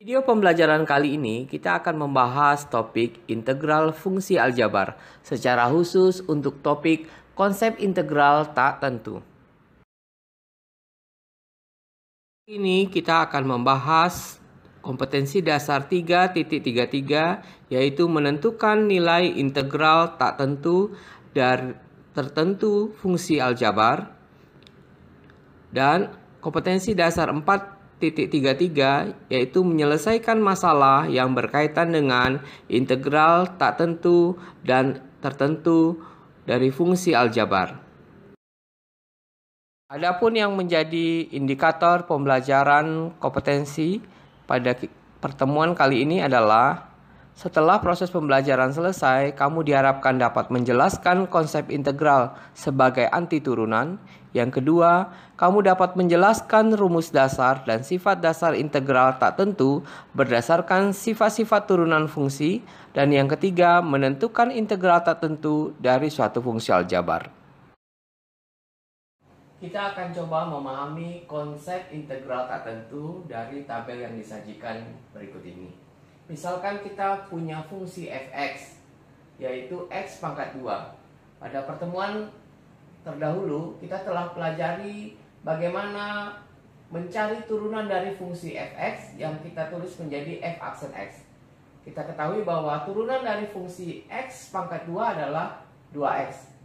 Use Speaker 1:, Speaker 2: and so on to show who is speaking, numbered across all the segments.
Speaker 1: Video pembelajaran kali ini kita akan membahas topik integral fungsi aljabar, secara khusus untuk topik konsep integral tak tentu. Ini kita akan membahas kompetensi dasar 3.33, yaitu menentukan nilai integral tak tentu dari tertentu fungsi aljabar, dan kompetensi dasar 4.33, yaitu menyelesaikan masalah yang berkaitan dengan integral tak tentu dan tertentu dari fungsi aljabar. Adapun yang menjadi indikator pembelajaran kompetensi pada pertemuan kali ini adalah setelah proses pembelajaran selesai, kamu diharapkan dapat menjelaskan konsep integral sebagai anti turunan. Yang kedua, kamu dapat menjelaskan rumus dasar dan sifat dasar integral tak tentu berdasarkan sifat-sifat turunan fungsi. Dan yang ketiga, menentukan integral tak tentu dari suatu fungsi aljabar. Kita akan coba memahami konsep integral tak tentu dari tabel yang disajikan berikut ini. Misalkan kita punya fungsi fx, yaitu x pangkat 2. Pada pertemuan terdahulu, kita telah pelajari bagaimana mencari turunan dari fungsi fx yang kita tulis menjadi f aksen x. Kita ketahui bahwa turunan dari fungsi x pangkat 2 adalah 2x.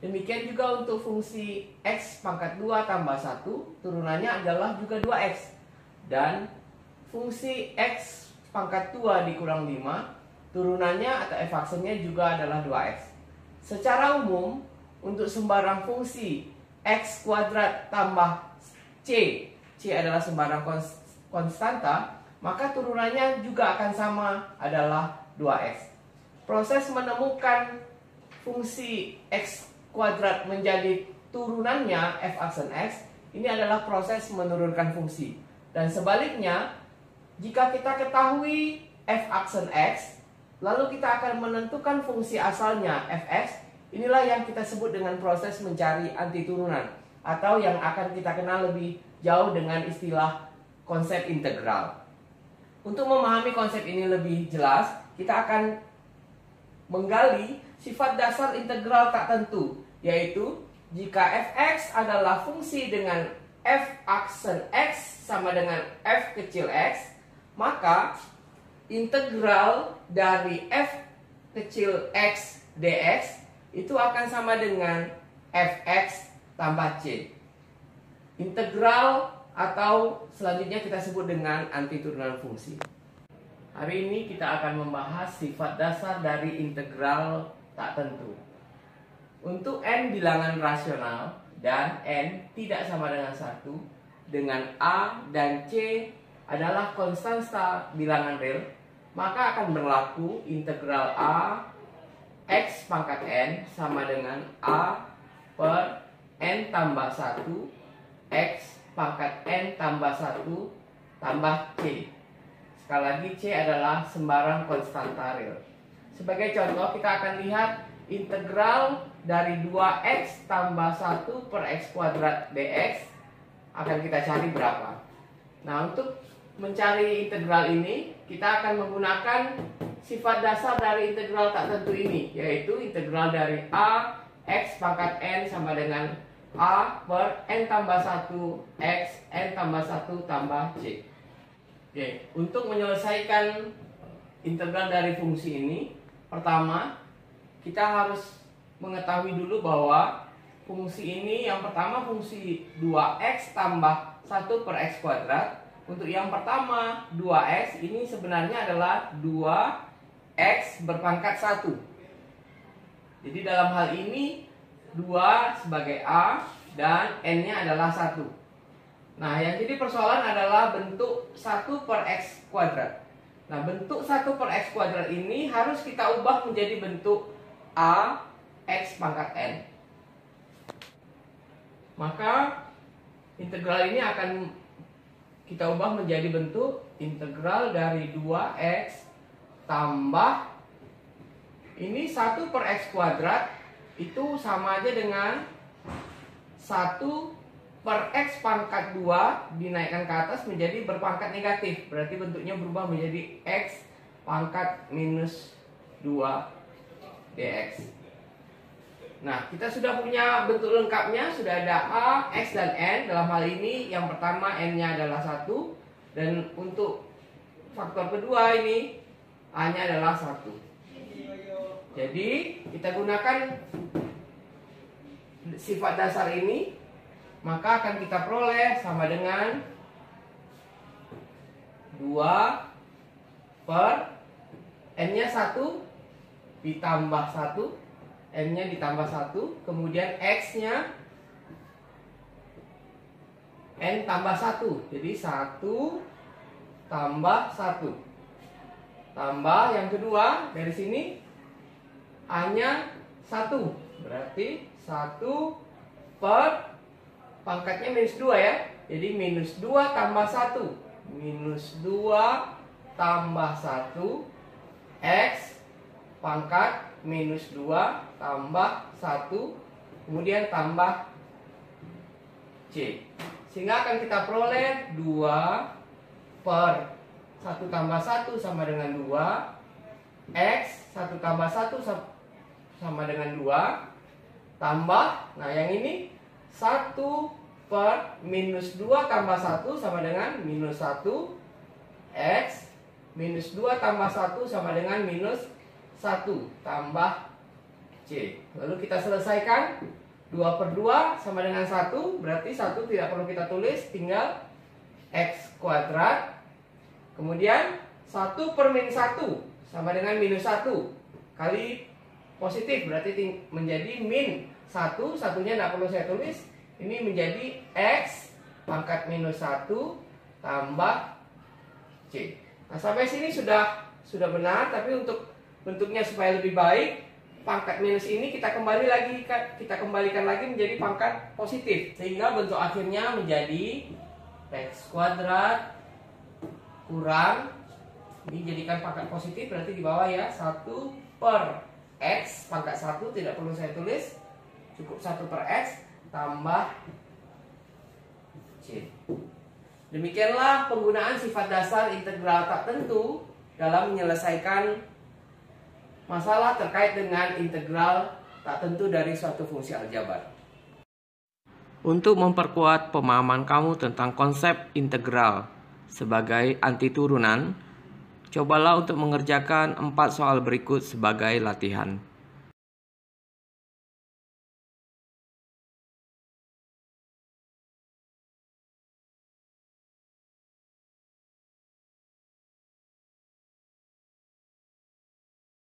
Speaker 1: Demikian juga untuk fungsi x pangkat 2 tambah 1, turunannya adalah juga 2x. Dan fungsi x pangkat 2 dikurang 5, turunannya atau f aksennya juga adalah 2x. Secara umum, untuk sembarang fungsi x kuadrat tambah c adalah sembarang konstanta, maka turunannya juga akan sama, adalah 2x. Proses menemukan fungsi x kuadrat menjadi turunannya f aksen x, ini adalah proses menurunkan fungsi. Dan sebaliknya, jika kita ketahui f aksen x, lalu kita akan menentukan fungsi asalnya fx, inilah yang kita sebut dengan proses mencari anti turunan, atau yang akan kita kenal lebih jauh dengan istilah konsep integral. Untuk memahami konsep ini lebih jelas, kita akan menggali sifat dasar integral tak tentu, yaitu jika fx adalah fungsi dengan f aksen x sama dengan f kecil x, maka integral dari f kecil x dx itu akan sama dengan fx tambah c. Integral atau selanjutnya kita sebut dengan anti turunan fungsi. Hari ini kita akan membahas sifat dasar dari integral tak tentu. Untuk n bilangan rasional dan n tidak sama dengan 1, dengan a dan c adalah konstanta bilangan real, maka akan berlaku integral a x pangkat n sama dengan a per n tambah 1 x pangkat n tambah 1 tambah c. Sekali lagi, c adalah sembarang konstanta real. Sebagai contoh, kita akan lihat integral dari 2x tambah 1 per x kuadrat dx akan kita cari berapa. Nah, untuk mencari integral ini, kita akan menggunakan sifat dasar dari integral tak tentu ini, yaitu integral dari a x pangkat n sama dengan a per n tambah 1 x n tambah 1 tambah c. Oke, untuk menyelesaikan integral dari fungsi ini, pertama kita harus mengetahui dulu bahwa fungsi ini yang pertama fungsi 2x tambah 1 per x kuadrat. Untuk yang pertama 2x ini sebenarnya adalah 2x berpangkat 1. Jadi dalam hal ini 2 sebagai a dan n-nya adalah 1. Nah, yang jadi persoalan adalah bentuk 1 per x kuadrat. Nah, bentuk 1 per x kuadrat ini harus kita ubah menjadi bentuk a x pangkat n. Maka integral ini akan kita ubah menjadi bentuk integral dari 2x tambah ini 1 per x kuadrat, itu sama aja dengan 1 per X pangkat 2 dinaikkan ke atas menjadi berpangkat negatif. Berarti bentuknya berubah menjadi X pangkat minus 2 dx. Nah, kita sudah punya bentuk lengkapnya. Sudah ada A, X, dan N. Dalam hal ini yang pertama N-nya adalah 1. Dan untuk faktor kedua ini A-nya adalah 1. Jadi kita gunakan sifat dasar ini, maka akan kita peroleh sama dengan 2 per N-nya 1 ditambah 1, N-nya ditambah 1, kemudian X-nya N tambah 1. Jadi 1 tambah 1. Tambah yang kedua dari sini A-nya 1. Berarti 1 per pangkatnya minus 2 ya. Jadi minus 2 tambah 1. Minus 2 tambah 1 X pangkat minus 2 tambah 1. Kemudian tambah C. Sehingga akan kita peroleh 2 per 1 tambah 1 sama dengan 2. X 1 tambah 1 sama dengan 2. Tambah, nah yang ini 1 per minus 2 tambah 1 sama dengan minus 1. X minus 2 tambah 1 sama dengan minus 1 tambah C. Lalu kita selesaikan. 2 per 2 sama dengan 1. Berarti 1 tidak perlu kita tulis, tinggal X kuadrat. Kemudian 1 per min 1 sama dengan minus 1 kali positif, berarti menjadi min 1. Satunya tidak perlu saya tulis. Ini menjadi X pangkat minus 1 tambah C. Nah, sampai sini sudah benar. Tapi untuk bentuknya supaya lebih baik, pangkat minus ini kita kembalikan lagi menjadi pangkat positif, sehingga bentuk akhirnya menjadi X kuadrat kurang, ini jadikan pangkat positif, berarti di bawah ya 1 per X pangkat 1, tidak perlu saya tulis, cukup 1 per X tambah C. Demikianlah penggunaan sifat dasar integral tak tentu dalam menyelesaikan masalah terkait dengan integral tak tentu dari suatu fungsi aljabar. Untuk memperkuat pemahaman kamu tentang konsep integral sebagai anti turunan, cobalah untuk mengerjakan 4 soal berikut sebagai latihan.